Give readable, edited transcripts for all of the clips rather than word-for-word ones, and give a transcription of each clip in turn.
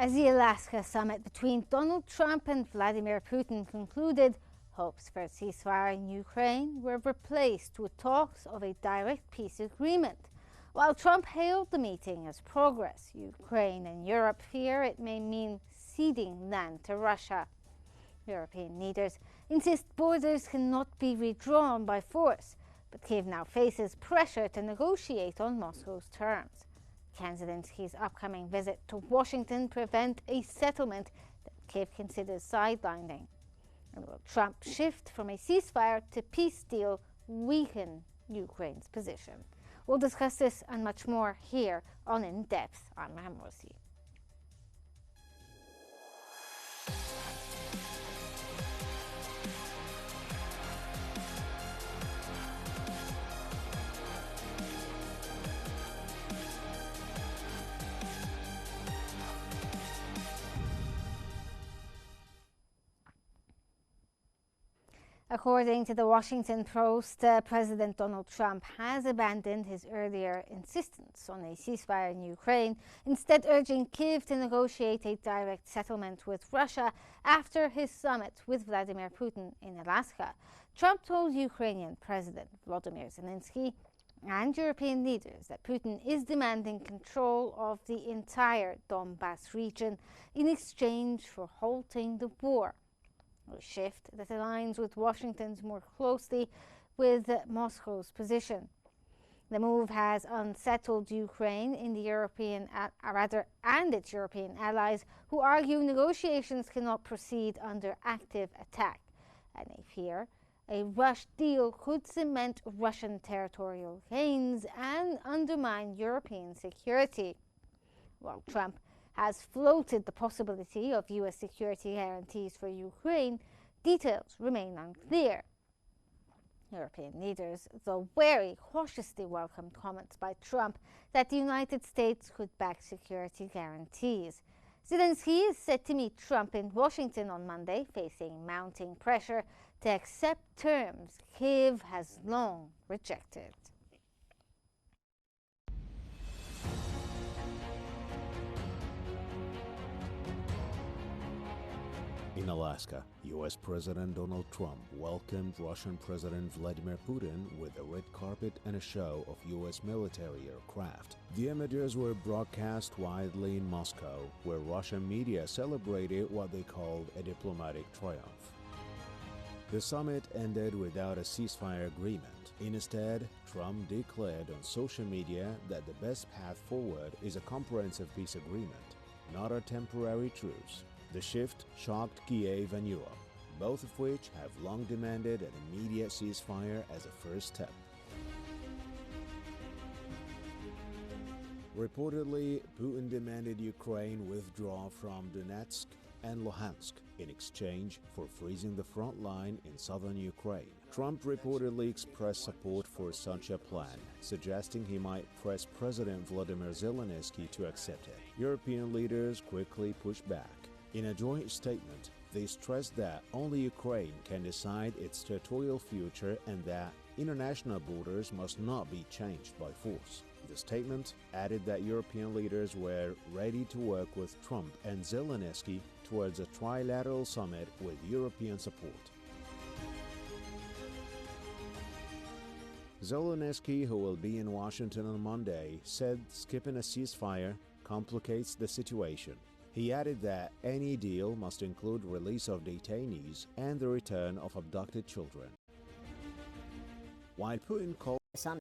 As the Alaska summit between Donald Trump and Vladimir Putin concluded, hopes for a ceasefire in Ukraine were replaced with talks of a direct peace agreement. While Trump hailed the meeting as progress, Ukraine and Europe fear it may mean ceding land to Russia. European leaders insist borders cannot be redrawn by force, but Kyiv now faces pressure to negotiate on Moscow's terms. Can Zelensky's upcoming visit to Washington prevent a settlement that Kyiv considers sidelining? And will Trump shift from a ceasefire to peace deal weaken Ukraine's position? We'll discuss this and much more here on In Depth. I'm Ramrosi. According to the Washington Post, President Donald Trump has abandoned his earlier insistence on a ceasefire in Ukraine, instead urging Kyiv to negotiate a direct settlement with Russia after his summit with Vladimir Putin in Alaska. Trump told Ukrainian President Volodymyr Zelensky and European leaders that Putin is demanding control of the entire Donbas region in exchange for halting the war. A shift that aligns with Washington's more closely with Moscow's position. The move has unsettled Ukraine in the and its European allies, who argue negotiations cannot proceed under active attack, and they fear a rushed deal could cement Russian territorial gains and undermine European security. While Trump has floated the possibility of U.S. security guarantees for Ukraine, details remain unclear. European leaders, though wary, cautiously welcomed comments by Trump that the United States could back security guarantees. Zelensky is set to meet Trump in Washington on Monday, facing mounting pressure to accept terms Kyiv has long rejected. In Alaska, U.S. President Donald Trump welcomed Russian President Vladimir Putin with a red carpet and a show of U.S. military aircraft. The images were broadcast widely in Moscow, where Russian media celebrated what they called a diplomatic triumph. The summit ended without a ceasefire agreement. Instead, Trump declared on social media that the best path forward is a comprehensive peace agreement, not a temporary truce. The shift shocked Kyiv and Europe, both of which have long demanded an immediate ceasefire as a first step. Reportedly, Putin demanded Ukraine withdraw from Donetsk and Luhansk in exchange for freezing the front line in southern Ukraine. Trump reportedly expressed support for such a plan, suggesting he might press President Volodymyr Zelensky to accept it. European leaders quickly pushed back. In a joint statement, they stressed that only Ukraine can decide its territorial future and that international borders must not be changed by force. The statement added that European leaders were ready to work with Trump and Zelensky towards a trilateral summit with European support. Zelensky, who will be in Washington on Monday, said skipping a ceasefire complicates the situation. He added that any deal must include release of detainees and the return of abducted children. While Putin called the summit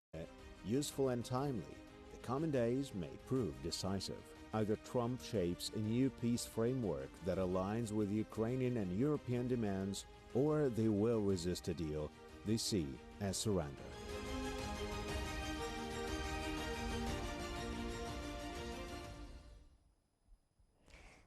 useful and timely, the coming days may prove decisive. Either Trump shapes a new peace framework that aligns with Ukrainian and European demands, or they will resist a deal they see as surrender.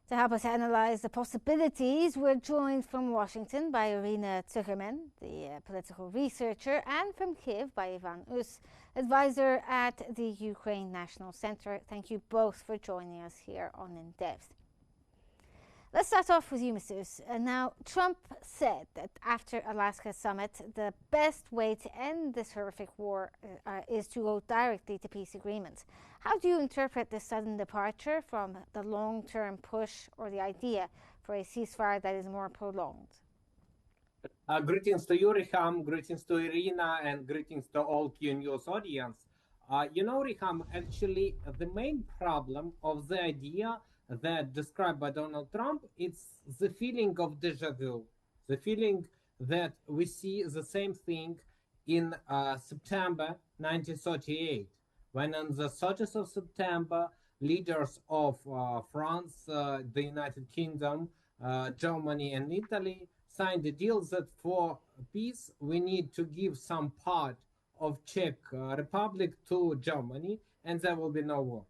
To help us analyze the possibilities, we're joined from Washington by Irina Zuckerman, the political researcher, and from Kyiv by Ivan Us, advisor at the Ukraine National Center. Thank you both for joining us here on In Depth. Let's start off with you, Mr. Us. Now, Trump said that after Alaska summit, the best way to end this horrific war is to go directly to peace agreements. How do you interpret this sudden departure from the long-term push or the idea for a ceasefire that is more prolonged? Greetings to you, Riham, greetings to Irina, and greetings to all Qnews audience. Riham, actually, the main problem of the idea that described by Donald Trump, it's the feeling of deja vu, the feeling that we see the same thing in September 1938, when on the 30th of September, leaders of France, the United Kingdom, Germany, and Italy signed a deal that for peace we need to give some part of Czech Republic to Germany, and there will be no war.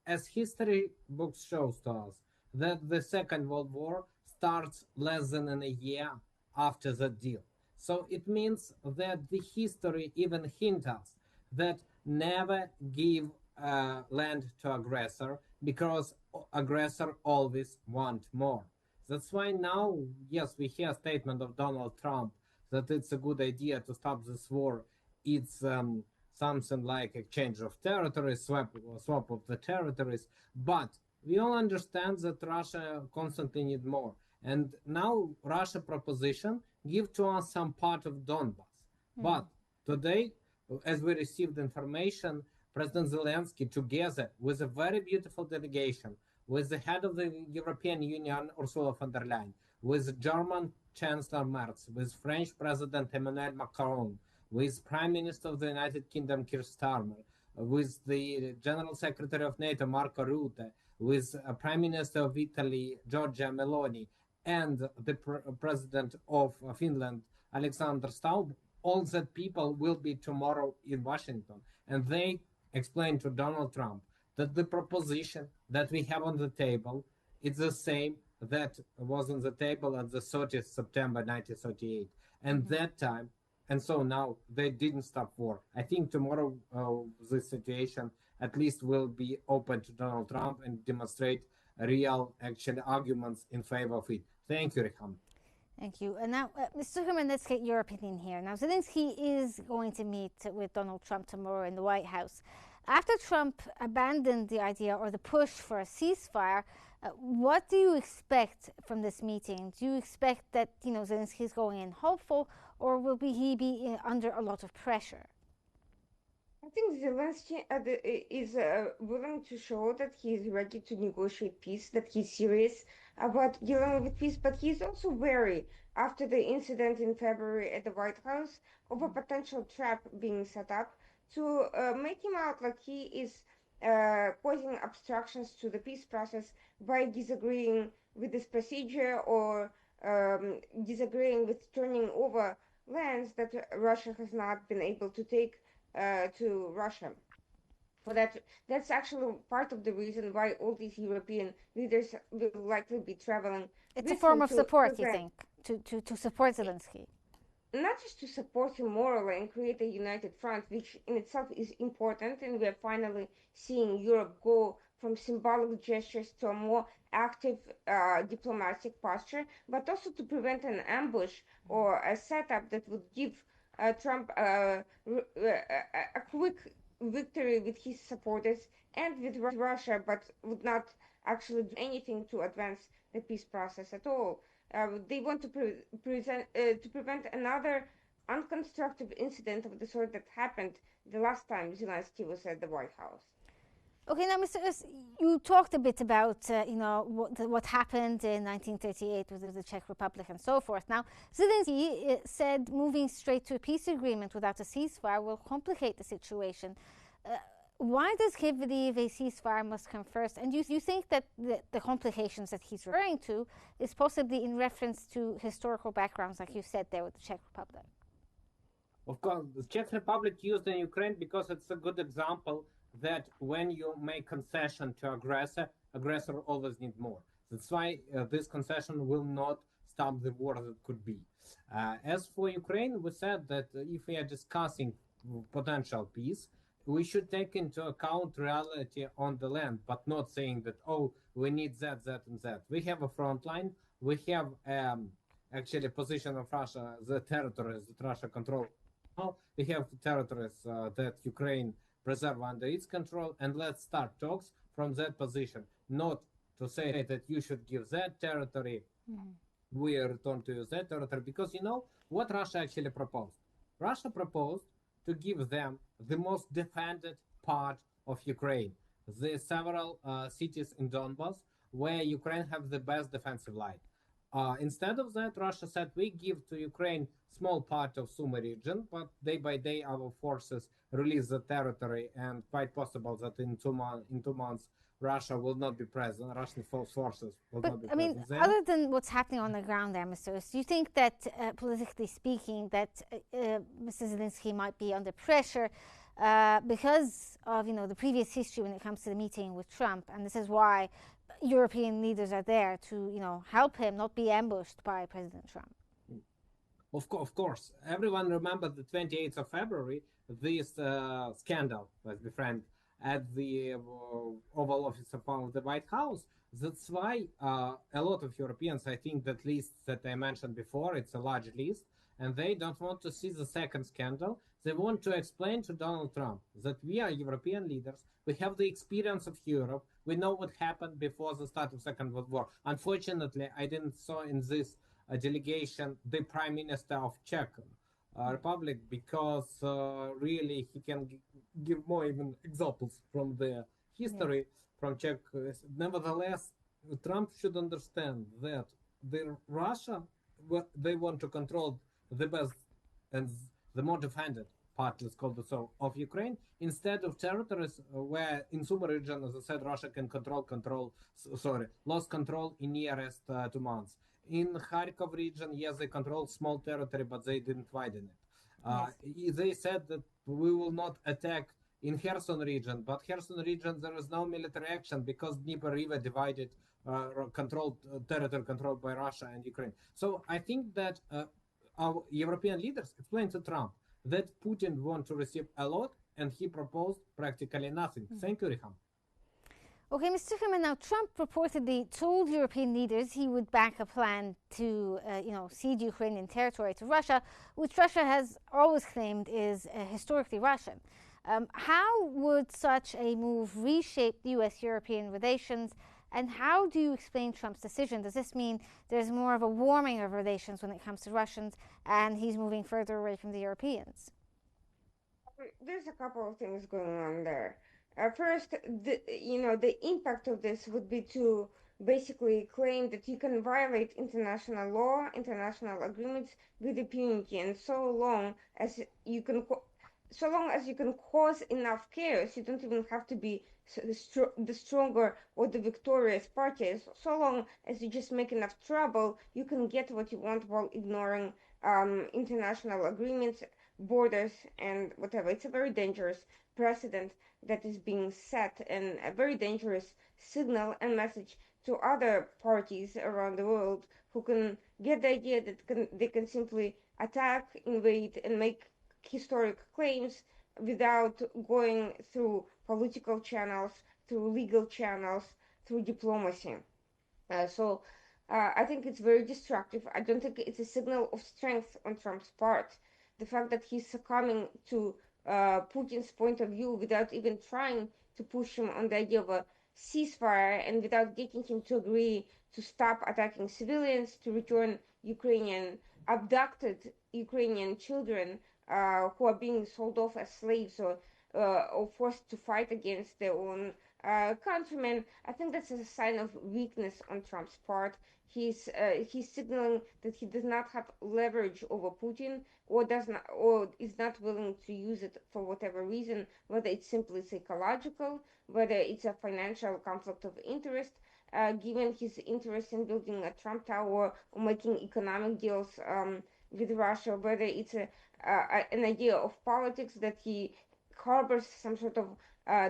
As history books shows to us, that the Second World War starts less than a year after that deal. So it means that the history even hints us that never give land to aggressor, because aggressor always want more. That's why now, yes, we hear a statement of Donald Trump that it's a good idea to stop this war. It's something like exchange of territories, swap of the territories. But we all understand that Russia constantly need more. And now Russia proposition give to us some part of Donbass. But today, as we received information, President Zelensky, together with a very beautiful delegation, with the head of the European Union, Ursula von der Leyen, with German Chancellor Merz, with French President Emmanuel Macron, with Prime Minister of the United Kingdom Keir Starmer, with the General Secretary of NATO Marco Rutte, with Prime Minister of Italy Giorgia Meloni, and the President of Finland Alexander Stubb, all that people will be tomorrow in Washington. And they explained to Donald Trump that the proposition that we have on the table is the same that was on the table at the 30th September 1938. And that time, and so now they didn't stop war. I think tomorrow this situation at least will be open to Donald Trump and demonstrate real actual arguments in favor of it. Thank you, Riham. Thank you. And now, Mr. Zuckerman, let's get your opinion here. Now, Zelensky is going to meet with Donald Trump tomorrow in the White House. After Trump abandoned the idea or the push for a ceasefire, what do you expect from this meeting? Do you expect that Zelensky is going in hopeful, or will he be under a lot of pressure? I think Zelensky is willing to show that he is ready to negotiate peace, that he's serious about dealing with peace, but he's also wary after the incident in February at the White House of a potential trap being set up to make him out like he is causing obstructions to the peace process by disagreeing with this procedure or disagreeing with turning over lands that Russia has not been able to take to Russia. For that's actually part of the reason why all these European leaders will likely be traveling. It's a form of support, you think, to support Zelensky? Not just to support him morally and create a united front, which in itself is important, and we are finally seeing Europe go from symbolic gestures to a more active diplomatic posture, but also to prevent an ambush or a setup that would give Trump a quick victory with his supporters and with Russia, but would not actually do anything to advance the peace process at all. They want to prevent another unconstructive incident of the sort that happened the last time Zelensky was at the White House. Okay, now, Mr. Us, you talked a bit about what happened in 1938 with the Czech Republic and so forth. Now, Zelensky said moving straight to a peace agreement without a ceasefire will complicate the situation. Why does he believe a ceasefire must come first? And do you think that the complications that he's referring to is possibly in reference to historical backgrounds, like you said there with the Czech Republic? Of course, the Czech Republic used in Ukraine because it's a good example that when you make concession to aggressor always need more. That's why this concession will not stop the war that could be. As for Ukraine, we said that if we are discussing potential peace, we should take into account reality on the land, but not saying that, oh, we need that, that, and that. We have a front line. We have actually a position of Russia, the territories that Russia controls. Now we have territories that Ukraine preserve under its control, and let's start talks from that position, not to say that you should give that territory, we return to that territory, because you know what Russia actually proposed. Russia proposed to give them the most defended part of Ukraine, the several cities in Donbass where Ukraine have the best defensive line. Instead of that, Russia said we give to Ukraine small part of Sumy region, but day by day our forces release the territory, and quite possible that in 2 months Russia will not be present. Russian forces will But not be I mean, present there. other than what's happening on the ground there, Mr. Rus, do you think that, politically speaking, that Mr. Zelensky might be under pressure because of the previous history when it comes to the meeting with Trump, and this is why European leaders are there to help him not be ambushed by President Trump? Of course, everyone remembers the 28th of February, this scandal, let's be frank, at the Oval Office of the White House. That's why a lot of Europeans, I think that list that I mentioned before, it's a large list, and they don't want to see the second scandal. They want to explain to Donald Trump that we are European leaders, we have the experience of Europe, we know what happened before the start of Second World War. Unfortunately, I didn't saw in this delegation the Prime Minister of Czech Republic, because really he can give more even examples from the history from Czech. Nevertheless, Trump should understand that Russia, they want to control the best and the more defended part, let's call it so, of Ukraine, instead of territories where in Sumy region, as I said, Russia can lost control in nearest 2 months. In Kharkov region, yes, they control small territory, but they didn't widen it. They said that we will not attack in Kherson region, but Kherson region there is no military action because Dnieper River divided, territory controlled by Russia and Ukraine. So I think that our European leaders explained to Trump that Putin want to receive a lot, and he proposed practically nothing. Thank you, Riham. Okay, Mr. Zuckerman, now Trump reportedly told European leaders he would back a plan to, cede Ukrainian territory to Russia, which Russia has always claimed is historically Russian. How would such a move reshape US-European relations, and how do you explain Trump's decision? Does this mean there's more of a warming of relations when it comes to Russians, and he's moving further away from the Europeans? There's a couple of things going on there. First, the impact of this would be to basically claim that you can violate international law, international agreements with impunity, and so long as you can cause enough chaos, you don't even have to be the stronger or the victorious party. So long as you just make enough trouble, you can get what you want while ignoring international agreements, borders, and whatever. It's a very dangerous precedent that is being set, and a very dangerous signal and message to other parties around the world who can get the idea that they can simply attack, invade, and make historic claims without going through political channels, through legal channels, through diplomacy. I think it's very destructive. I don't think it's a signal of strength on Trump's part. The fact that he's succumbing to Putin's point of view without even trying to push him on the idea of a ceasefire, and without getting him to agree to stop attacking civilians, to return abducted Ukrainian children who are being sold off as slaves, or forced to fight against their own countrymen. I think that's a sign of weakness on Trump's part. He's signaling that he does not have leverage over Putin, or is not willing to use it for whatever reason, whether it's simply psychological, whether it's a financial conflict of interest, given his interest in building a Trump Tower or making economic deals with Russia, whether it's an idea of politics that he harbors some sort of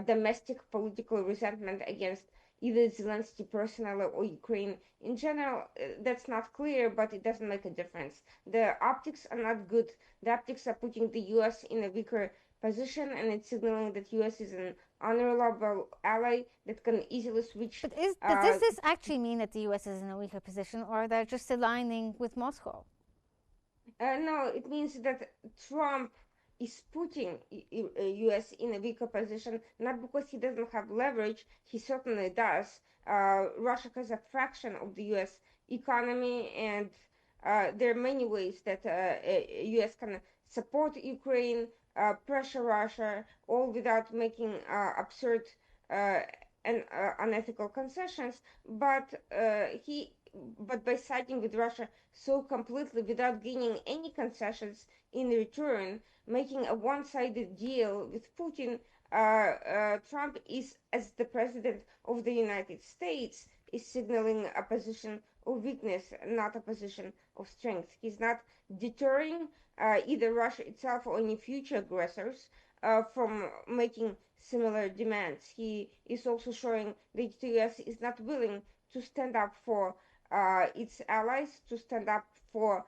domestic political resentment against either Zelensky personally or Ukraine in general. That's not clear, but it doesn't make a difference. The optics are not good. The optics are putting the US in a weaker position, and it's signaling that US is in unreliable ally that can easily switch. But does this actually mean that the US is in a weaker position, or they're just aligning with Moscow? No, it means that Trump is putting U.S. in a weaker position, not because he doesn't have leverage, he certainly does. Russia has a fraction of the U.S. economy, and there are many ways that U.S. can support Ukraine, pressure Russia, all without making absurd uh, and unethical concessions. But by siding with Russia so completely without gaining any concessions in return, making a one-sided deal with Putin, Trump is, as the president of the United States, is signaling a position of weakness, not a position of strength. He's not deterring either Russia itself or any future aggressors from making similar demands. He is also showing that the US is not willing to stand up for its allies, to stand up for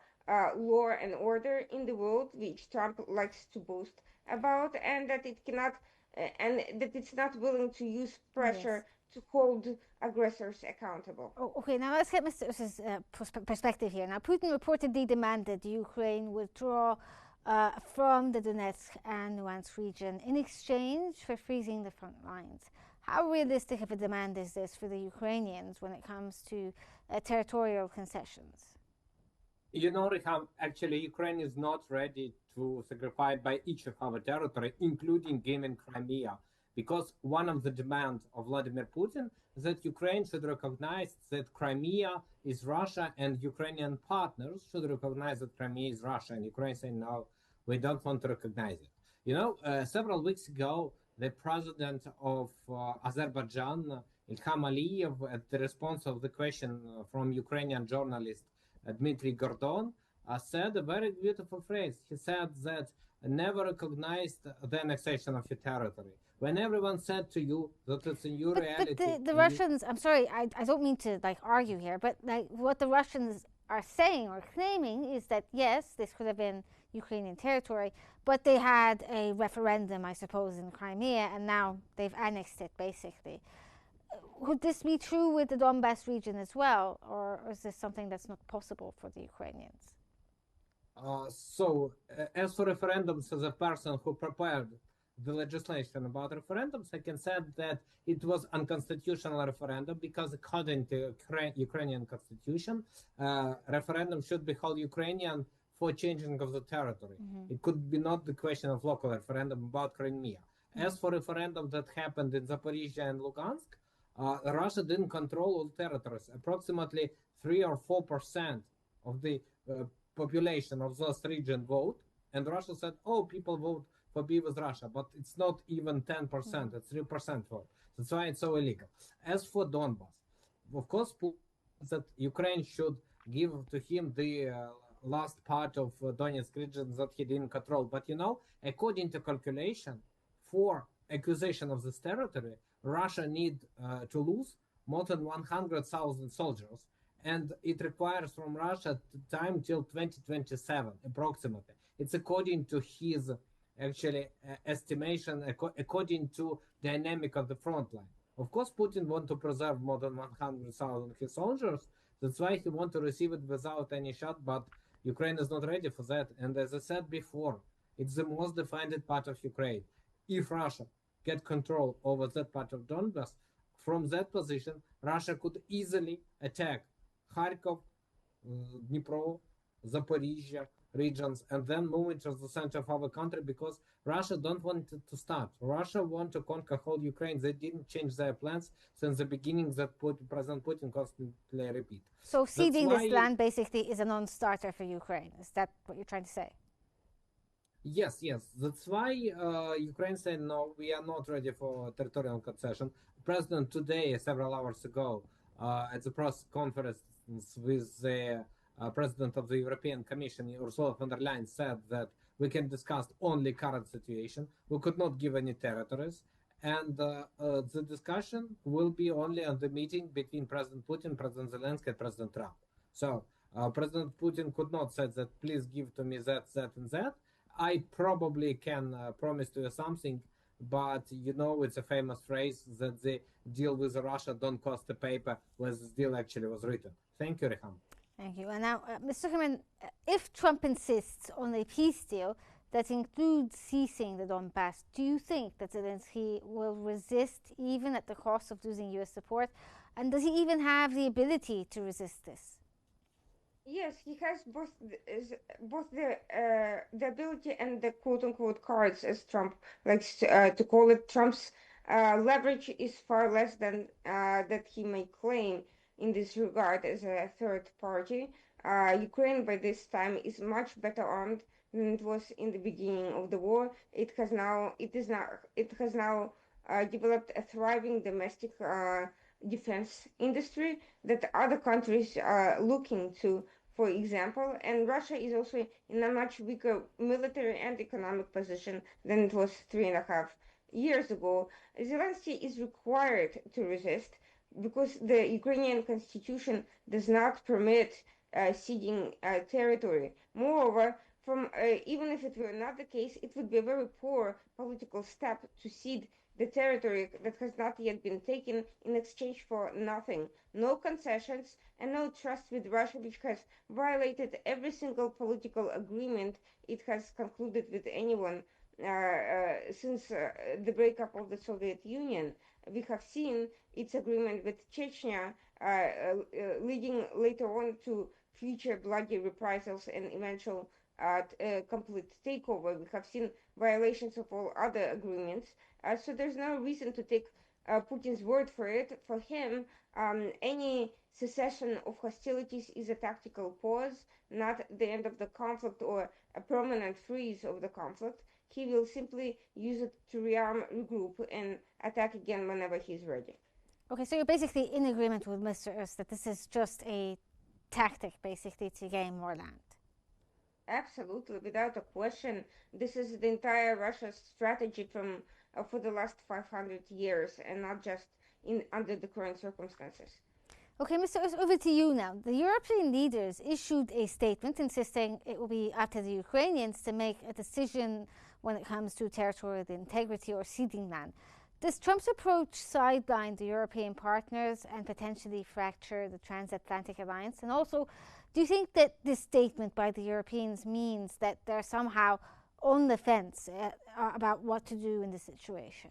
law and order in the world, which Trump likes to boast about, and that it cannot, and that it's not willing to use pressure to hold aggressors accountable. Oh, okay, now let's get Mr. Us's perspective here. Now, Putin reportedly demanded Ukraine withdraw from the Donetsk and Luhansk region in exchange for freezing the front lines. How realistic of a demand is this for the Ukrainians when it comes to territorial concessions? You know, Riham, actually, Ukraine is not ready to sacrifice by each of our territory, including giving Crimea, because one of the demands of Vladimir Putin is that Ukraine should recognize that Crimea is Russia, and Ukrainian partners should recognize that Crimea is Russia, and Ukraine saying, no, we don't want to recognize it. You know, several weeks ago, the president of Azerbaijan, Ilham Aliyev, at the response of the question from Ukrainian journalist Dmitry Gordon, said a very beautiful phrase. He said that never recognized the annexation of your territory. When everyone said to you that it's in your reality. But the Russians, I'm sorry, I don't mean to argue here, but what the Russians are saying or claiming is that yes, this could have been Ukrainian territory, but they had a referendum, I suppose, in Crimea, and now they've annexed it, basically. Would this be true with the Donbass region as well, or is this something that's not possible for the Ukrainians? As for referendums, as a person who prepared the legislation about referendums, I can say that it was unconstitutional referendum because according to Ukrainian constitution, referendum should be held Ukrainian for changing of the territory. It could be not the question of local referendum about Crimea. As for referendum that happened in Zaporizhia and Lugansk, Russia didn't control all territories. Approximately 3 or 4% of the population of those region vote, and Russia said, "Oh, people vote for be with Russia," but it's not even 10%; it's 3% vote. That's why it's so illegal. As for Donbass, of course, that Ukraine should give to him the last part of Donetsk region that he didn't control. But you know, according to calculation, for acquisition of this territory, Russia need to lose more than 100,000 soldiers, and it requires from Russia time till 2027 approximately. It's according to his actually estimation, according to dynamic of the front line. Of course, Putin want to preserve more than 100,000 his soldiers. That's why he want to receive it without any shot, but Ukraine is not ready for that. And as I said before, it's the most defended part of Ukraine. If Russia get control over that part of Donbass, from that position, Russia could easily attack Kharkov, Dnipro, Zaporizhia regions, and then move into the center of our country, because Russia don't want to start. Russia want to conquer whole Ukraine. They didn't change their plans since the beginning that President Putin constantly repeat. So ceding this land basically is a non-starter for Ukraine. Is that what you're trying to say? Yes. That's why Ukraine said, no, we are not ready for territorial concession. President today, several hours ago, at the press conference with the President of the European Commission, Ursula von der Leyen, said that we can discuss only current situation. We could not give any territories. And the discussion will be only on the meeting between President Putin, President Zelensky, and President Trump. So President Putin could not say that, please give to me that, and that. I probably can promise to you something. but you know it's a famous phrase that the deal with Russia don't cost the paper where the deal actually was written. Thank you, Reham. Thank you. And now, Mr. Zuckerman, if Trump insists on a peace deal that includes ceasing the Donbass, do you think that Zelensky will resist even at the cost of losing US support? And does he even have the ability to resist this? Yes, he has both the ability and the quote unquote cards, as Trump likes to call it. Trump's leverage is far less than that he may claim in this regard as a third party. Ukraine by this time is much better armed than it was in the beginning of the war. It has now developed a thriving domestic defense industry that other countries are looking to, for example, and Russia is also in a much weaker military and economic position than it was 3.5 years ago. Zelensky is required to resist because the Ukrainian constitution does not permit ceding territory. Moreover, even if it were not the case, it would be a very poor political step to cede the territory that has not yet been taken in exchange for nothing. No concessions and no trust with Russia, which has violated every single political agreement it has concluded with anyone since the breakup of the Soviet Union. We have seen its agreement with Chechnya leading later on to future bloody reprisals and eventual complete takeover. We have seen violations of all other agreements. So there's no reason to take Putin's word for it. For him, any cessation of hostilities is a tactical pause, not the end of the conflict or a permanent freeze of the conflict. He will simply use it to rearm, regroup, and attack again whenever he's ready. Okay, so you're basically in agreement with Mr. Urs that this is just a tactic, basically, to gain more land. Absolutely, without a question. This is the entire Russia strategy from for the last 500 years, and not just in under the current circumstances. Okay, Mr. Urs, over to you now. The European leaders issued a statement insisting it will be up to the Ukrainians to make a decision when it comes to territorial integrity or ceding land. Does Trump's approach sideline the European partners and potentially fracture the transatlantic alliance? And also, do you think that this statement by the Europeans means that they're somehow on the fence about what to do in this situation?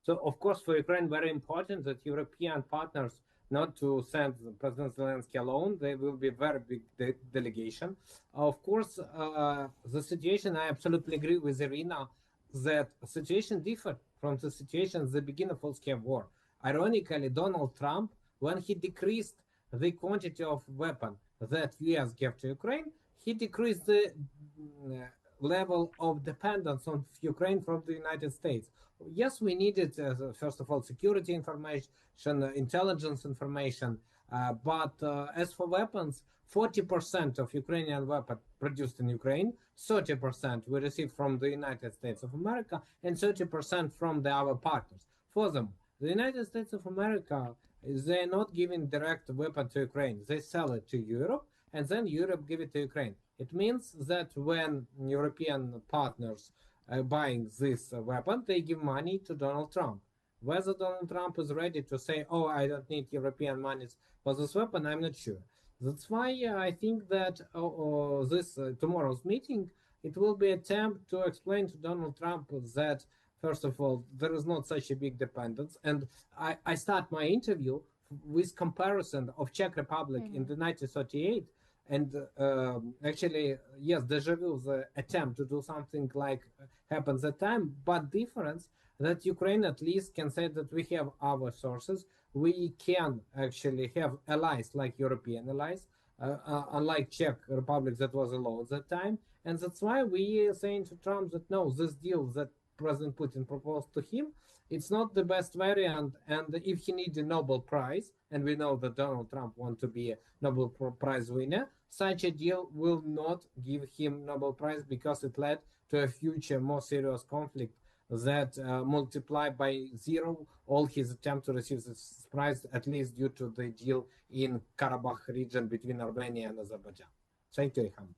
So, of course, for Ukraine, very important that European partners not to send President Zelensky alone. There will be a very big delegation. Of course, the situation, I absolutely agree with Irina, that situation differed from the situation at the beginning of full-scale war. Ironically, Donald Trump, when he decreased the quantity of weapon that US gave to Ukraine, he decreased the level of dependence on Ukraine from the United States. Yes, we needed, first of all, security information, intelligence information, but as for weapons, 40% of Ukrainian weapons produced in Ukraine, 30% we received from the United States of America, and 30% from the other partners. Furthermore, the United States of America, they're not giving direct weapon to Ukraine. They sell it to Europe, and then Europe give it to Ukraine. It means that when European partners are buying this weapon, they give money to Donald Trump. Whether Donald Trump is ready to say, oh, I don't need European money for this weapon, I'm not sure. That's why I think that this tomorrow's meeting, it will be an attempt to explain to Donald Trump that, first of all, there is not such a big dependence. And I start my interview with comparison of Czech Republic in the 1938. And actually, yes, deja vu, the attempt to do something like happened at that time, but difference that Ukraine at least can say that we have our sources. We can actually have allies like European allies, unlike Czech Republic that was alone at that time. And that's why we are saying to Trump that no, this deal that President Putin proposed to him, it's not the best variant. And if he needs a Nobel Prize, and we know that Donald Trump wants to be a Nobel Prize winner, such a deal will not give him Nobel Prize because it led to a future more serious conflict that multiplied by zero all his attempt to receive this prize, at least due to the deal in Karabakh region between Armenia and Azerbaijan. Thank you, Ilham.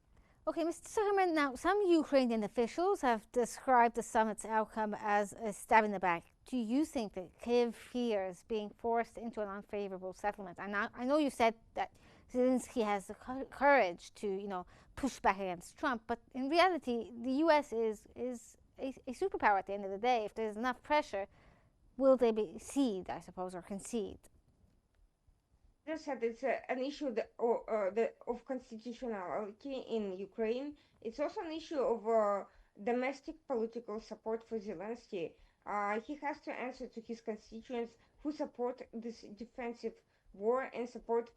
Okay, Mr. Zuckerman, now some Ukrainian officials have described the summit's outcome as a stab in the back. Do you think that Kyiv fears being forced into an unfavorable settlement? And I know you said that Zelensky has the courage to, push back against Trump, but in reality, the U.S. is a superpower at the end of the day. If there's enough pressure, will they cede, I suppose, or concede? Just said it's an issue of constitutionality in Ukraine. It's also an issue of domestic political support for Zelensky. He has to answer to his constituents who support this defensive war and support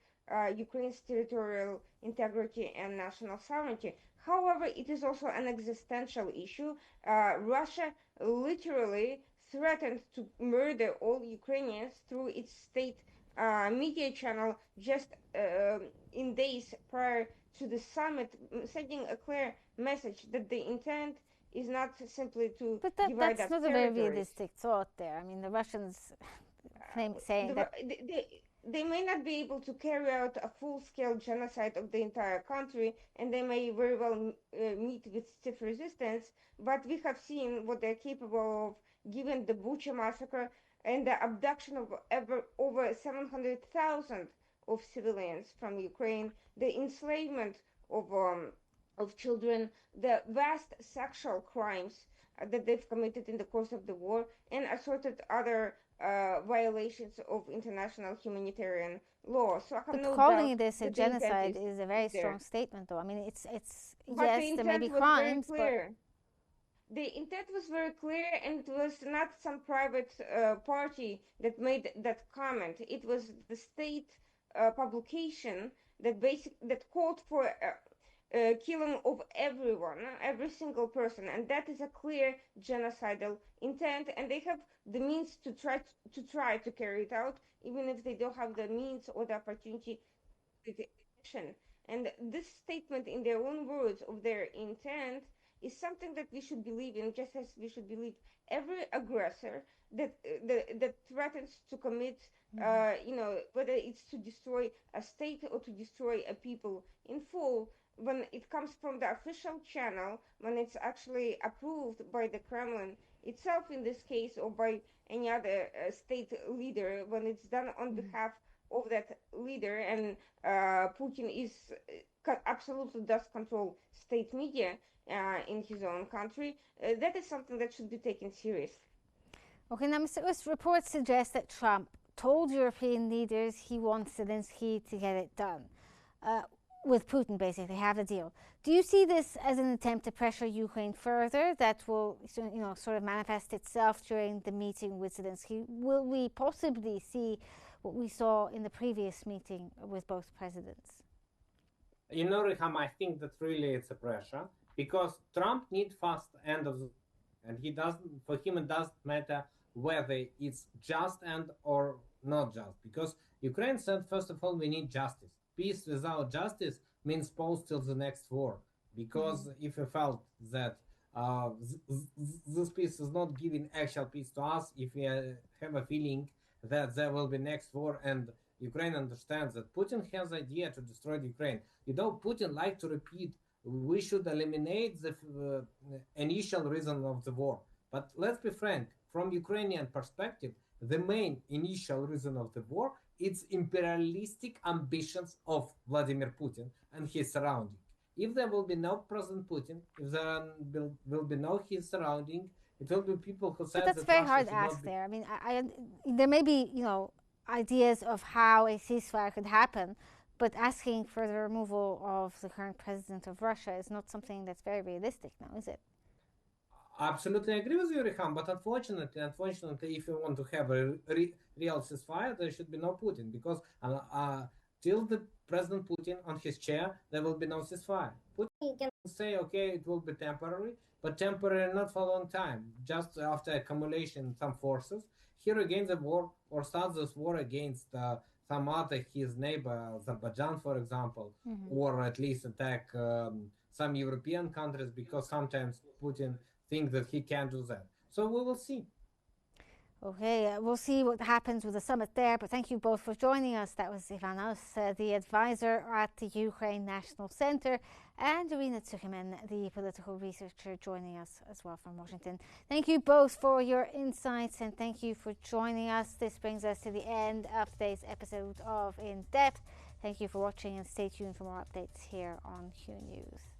Ukraine's territorial integrity and national sovereignty. However, it is also an existential issue. Russia literally threatened to murder all Ukrainians through its state media channel just in days prior to the summit, sending a clear message that the intent is not simply to But divide that's up not a very territories. realistic thought there. I mean, the Russians saying that They may not be able to carry out a full-scale genocide of the entire country, and they may very well meet with stiff resistance, but we have seen what they're capable of given the Bucha massacre and the abduction of over 700,000 of civilians from Ukraine, the enslavement of children, the vast sexual crimes that they've committed in the course of the war, and assorted other violations of international humanitarian law. So I have but no calling doubt this a that the intent genocide is a very is there. strong statement, though. I mean, it's But the yes, there may be intent was very crimes, but clear. The intent was very clear, and it was not some private party that made that comment. It was the state publication that called for killing of everyone, every single person, and that is a clear genocidal intent. And they have the means to try to carry it out, even if they don't have the means or the opportunity to take action. And this statement, in their own words, of their intent is something that we should believe in, just as we should believe every aggressor that threatens to commit, whether it's to destroy a state or to destroy a people in full. When it comes from the official channel, when it's actually approved by the Kremlin itself in this case, or by any other state leader, when it's done on behalf of that leader, and Putin is absolutely does control state media in his own country, that is something that should be taken seriously. Okay, now, Mr. Ust, reports suggest that Trump told European leaders he wants Zelensky to get it done. With Putin, basically, have a deal. Do you see this as an attempt to pressure Ukraine further that will, sort of manifest itself during the meeting with Zelensky? Will we possibly see what we saw in the previous meeting with both presidents? Riham, I think that really it's a pressure because Trump needs fast end of the, and for him it doesn't matter whether it's just end or not just, because Ukraine said, first of all, we need justice. Peace without justice means pause till the next war, because if we felt that this peace is not giving actual peace to us, if we have a feeling that there will be next war, and Ukraine understands that Putin has idea to destroy Ukraine. Putin like to repeat, we should eliminate the initial reason of the war. But let's be frank, from Ukrainian perspective, the main initial reason of the war is imperialistic ambitions of Vladimir Putin and his surrounding. If there will be no President Putin, if there will be no his surrounding, it will be people who say but that's that very Russia hard to should not ask be. there. I mean, there may be, ideas of how a ceasefire could happen, but asking for the removal of the current president of Russia is not something that's very realistic now, is it? Absolutely agree with you, Riham, but unfortunately, if you want to have a real ceasefire, there should be no Putin, because till the President Putin on his chair, there will be no ceasefire. Putin can say, okay, it will be temporary, but temporary not for a long time. Just after accumulation some forces, he regains the war or starts this war against some other his neighbor, Azerbaijan, for example, or at least attack some European countries, because sometimes Putin think that he can do that. So we will see. Okay, we'll see what happens with the summit there, but thank you both for joining us. That was Ivanos, the advisor at the Ukraine National Center, and Irina Tsuchiman, the political researcher, joining us as well from Washington. Thank you both for your insights, and thank you for joining us. This brings us to the end of today's episode of In Depth. Thank you for watching, and stay tuned for more updates here on Q News.